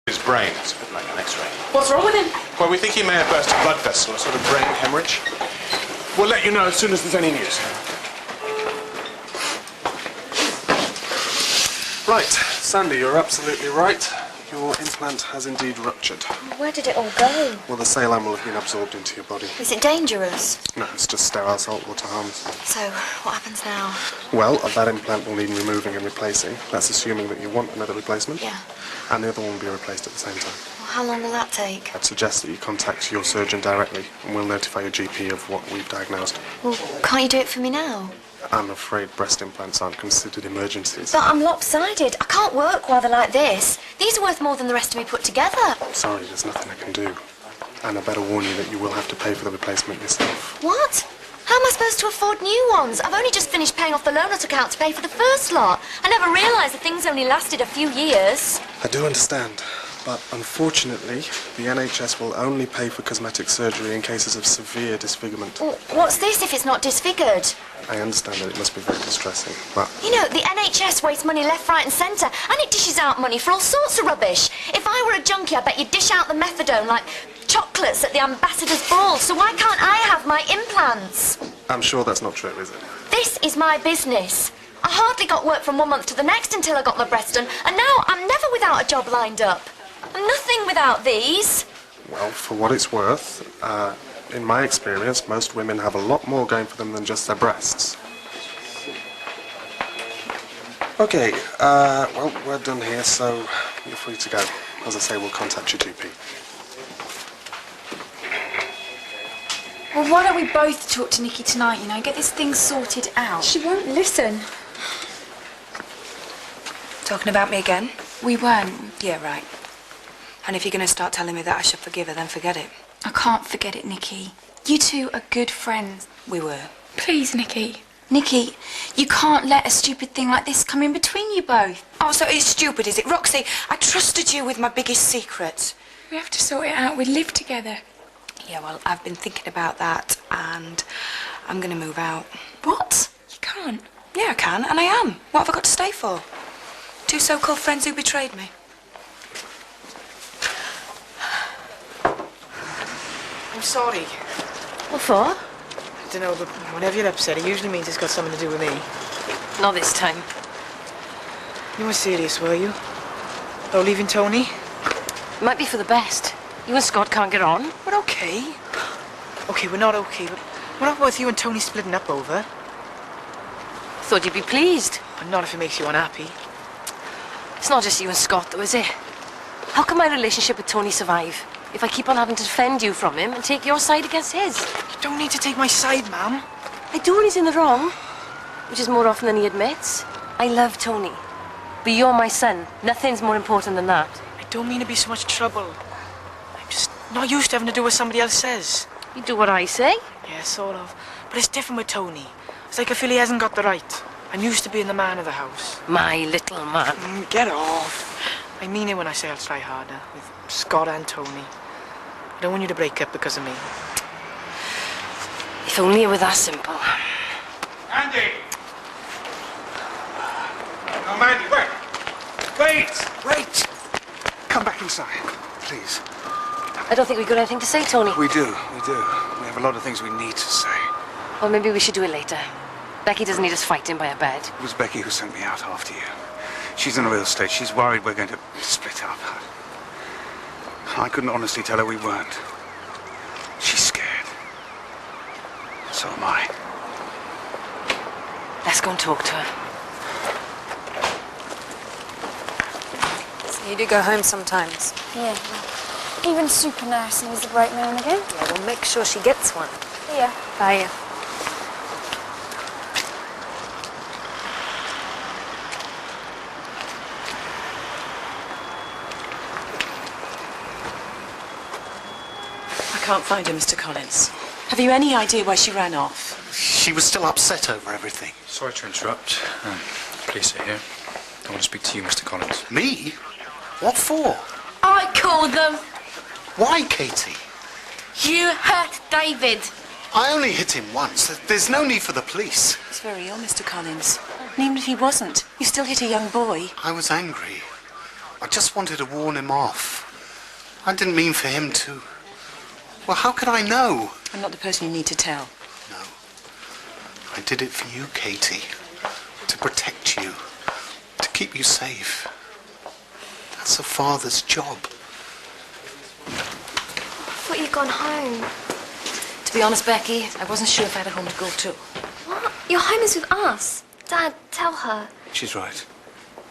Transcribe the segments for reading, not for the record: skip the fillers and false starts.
His brain, it's a bit like an X-ray. What's wrong with him? Well, we think he may have burst a blood vessel, a sort of brain hemorrhage. We'll let you know as soon as there's any news. Right, Sandy, you're absolutely right. Your implant has indeed ruptured. Where did it all go? Well, the saline will have been absorbed into your body. Is it dangerous? No, it's just sterile saltwater harms. So, what happens now? Well, that implant will need removing and replacing. That's assuming that you want another replacement. Yeah. And the other one will be replaced at the same time. Well, how long will that take? I'd suggest that you contact your surgeon directly, and we'll notify your GP of what we've diagnosed. Well, can't you do it for me now? I'm afraid breast implants aren't considered emergencies. But I'm lopsided. I can't work while they're like this. These are worth more than the rest of me put together. Sorry, there's nothing I can do. And I better warn you that you will have to pay for the replacement yourself. What? How am I supposed to afford new ones? I've only just finished paying off the loan I took out to pay for the first lot. I never realised the things only lasted a few years. I do understand, but unfortunately, the NHS will only pay for cosmetic surgery in cases of severe disfigurement. Well, what's this if it's not disfigured? I understand that it must be very distressing, but... You know, the NHS wastes money left, right and centre, and it dishes out money for all sorts of rubbish. If I were a junkie, I bet you'd dish out the methadone like chocolates at the ambassador's ball, so why can't I have my implants? I'm sure that's not true, is it? This is my business. I hardly got work from one month to the next until I got my breast done, and now I'm never without a job lined up. I'm nothing without these. Well, for what it's worth, in my experience, most women have a lot more going for them than just their breasts. Okay, well, we're done here, so you're free to go. As I say, we'll contact your GP. Well, why don't we both talk to Nikki tonight, you know, get this thing sorted out? She won't listen. Talking about me again? We weren't. Yeah, right. And if you're going to start telling me that I should forgive her, then forget it. I can't forget it, Nikki. You two are good friends. We were. Please, Nikki. Nikki, you can't let a stupid thing like this come in between you both. Oh, so it's stupid, is it? Roxy, I trusted you with my biggest secret. We have to sort it out. We live together. Yeah, well, I've been thinking about that, and I'm going to move out. What? You can't. Yeah, I can, and I am. What have I got to stay for? Two so-called friends who betrayed me. I'm sorry. What for? I don't know, but whenever you're upset, it usually means it's got something to do with me. Not this time. You weren't serious, were you? Oh, leaving Tony? It might be for the best. You and Scott can't get on. We're okay. Okay, we're not okay, but we're not worth you and Tony splitting up over. Thought you'd be pleased. But not if it makes you unhappy. It's not just you and Scott, though, is it? How can my relationship with Tony survive if I keep on having to defend you from him and take your side against his? You don't need to take my side, ma'am. I do when he's in the wrong, which is more often than he admits. I love Tony, but you're my son. Nothing's more important than that. I don't mean to be so much trouble. I'm just not used to having to do what somebody else says. You do what I say. Yeah, sort of. But it's different with Tony. It's like I feel he hasn't got the right. I'm used to being the man of the house. My little man. Get off. I mean it when I say I'll try harder, with Scott and Tony. I don't want you to break up because of me. If only it were that simple. Andy! Oh, Mandy, wait! Wait! Come back inside, please. I don't think we've got anything to say, Tony. We do. We have a lot of things we need to say. Well, maybe we should do it later. Becky doesn't need us fighting by a bed. It was Becky who sent me out after you. She's in a real state. She's worried we're going to split up. I couldn't honestly tell her we weren't. She's scared. So am I. Let's go and talk to her. So you do go home sometimes? Yeah. Even super nurse needs a break now and again. Yeah, well, make sure she gets one. Yeah. Bye. I can't find her, Mr. Collins. Have you any idea why she ran off? She was still upset over everything. Sorry to interrupt. Police are here. I want to speak to you, Mr. Collins. Me? What for? I called them. Why, Katie? You hurt David. I only hit him once. There's no need for the police. He's very ill, Mr. Collins. And even if he wasn't, you still hit a young boy. I was angry. I just wanted to warn him off. I didn't mean for him to... Well, how could I know? I'm not the person you need to tell. No. I did it for you, Katie. To protect you. To keep you safe. That's a father's job. I thought you'd gone home. To be honest, Becky, I wasn't sure if I had a home to go to. What? Your home is with us. Dad, tell her. She's right.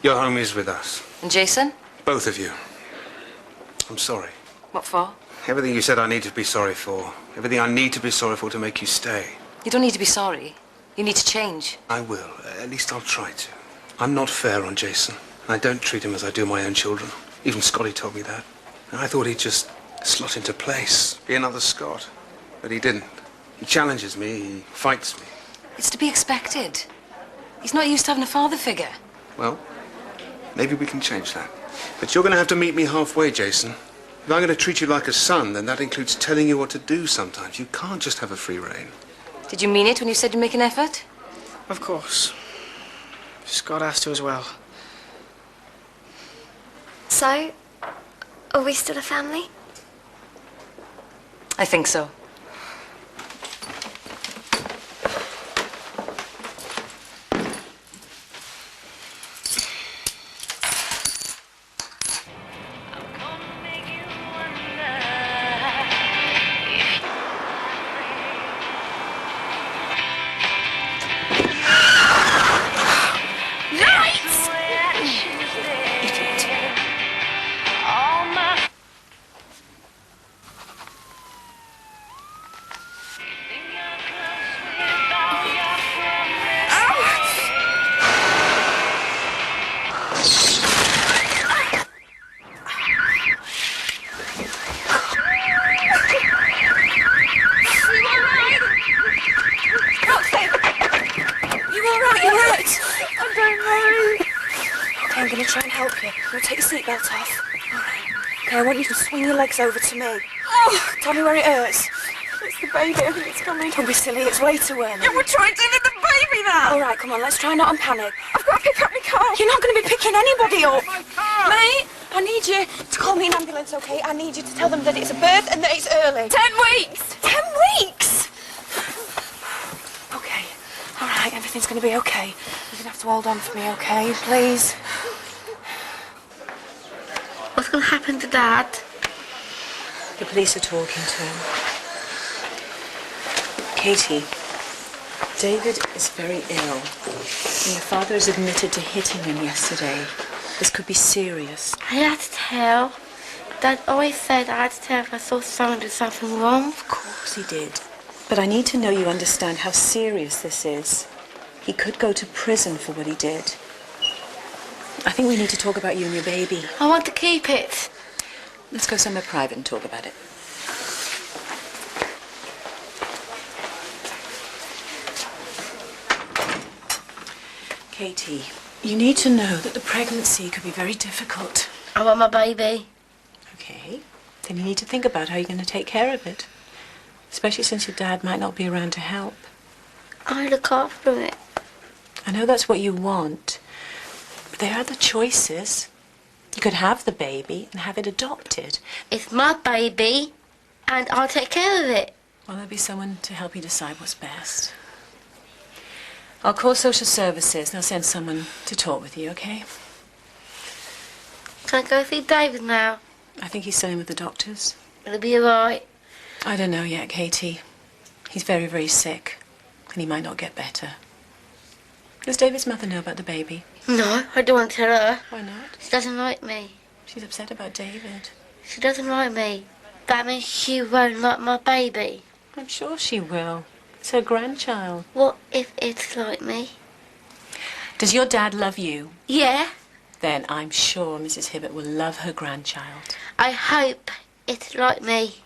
Your home is with us. And Jason? Both of you. I'm sorry. What for? Everything you said I need to be sorry for. Everything I need to be sorry for to make you stay. You don't need to be sorry. You need to change. I will. At least I'll try to. I'm not fair on Jason. I don't treat him as I do my own children. Even Scotty told me that. And I thought he'd just slot into place, be another Scott. But he didn't. He challenges me, he fights me. It's to be expected. He's not used to having a father figure. Well, maybe we can change that. But you're going to have to meet me halfway, Jason. If I'm going to treat you like a son, then that includes telling you what to do sometimes. You can't just have a free rein. Did you mean it when you said you'd make an effort? Of course. Scott has to as well. So, are we still a family? I think so. I'm going to try and help you. Now take your seatbelt off. All right. Okay, I want you to swing your legs over to me. Oh, tell me where it hurts. It's the baby. I think it's coming. Don't be silly. It's way too early. Yeah, we're trying to live the baby now. All right, come on. Let's try not to panic. I've got to pick up my car. You're not going to be picking anybody up. My car. Mate, I need you to call me an ambulance, okay? I need you to tell them that it's a birth and that it's early. 10 weeks. 10 weeks? Okay. All right, everything's going to be okay. You're going to have to hold on for me, okay? Please. What's going to happen to Dad? The police are talking to him. Katie, David is very ill. And your father has admitted to hitting him yesterday. This could be serious. I had to tell. Dad always said I had to tell if I saw someone do something wrong. Of course he did. But I need to know you understand how serious this is. He could go to prison for what he did. I think we need to talk about you and your baby. I want to keep it. Let's go somewhere private and talk about it. Katie, you need to know that the pregnancy could be very difficult. I want my baby. Okay. Then you need to think about how you're going to take care of it. Especially since your dad might not be around to help. I look after it. I know that's what you want. But there are the choices. You could have the baby and have it adopted. It's my baby, and I'll take care of it. Well, there'll be someone to help you decide what's best. I'll call social services. They'll send someone to talk with you, okay? Can I go see David now? I think he's still in with the doctors. Will it be alright? I don't know yet, Katie. He's very, very sick, and he might not get better. Does David's mother know about the baby? No, I don't want to tell her. Why not? She doesn't like me. She's upset about David. She doesn't like me. That means she won't like my baby. I'm sure she will. It's her grandchild. What if it's like me? Does your dad love you? Yeah. Then I'm sure Mrs. Hibbert will love her grandchild. I hope it's like me.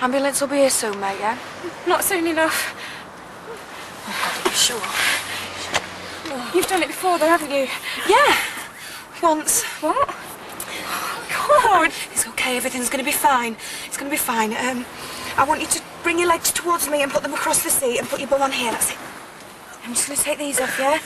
Ambulance will be here soon, mate, yeah? Not soon enough. Oh, God, are you sure? You've done it before, though, haven't you? Yeah. Once. What? God. It's okay, everything's going to be fine. It's going to be fine. I want you to bring your legs towards me and put them across the seat and put your bum on here, that's it. I'm just going to take these off, yeah?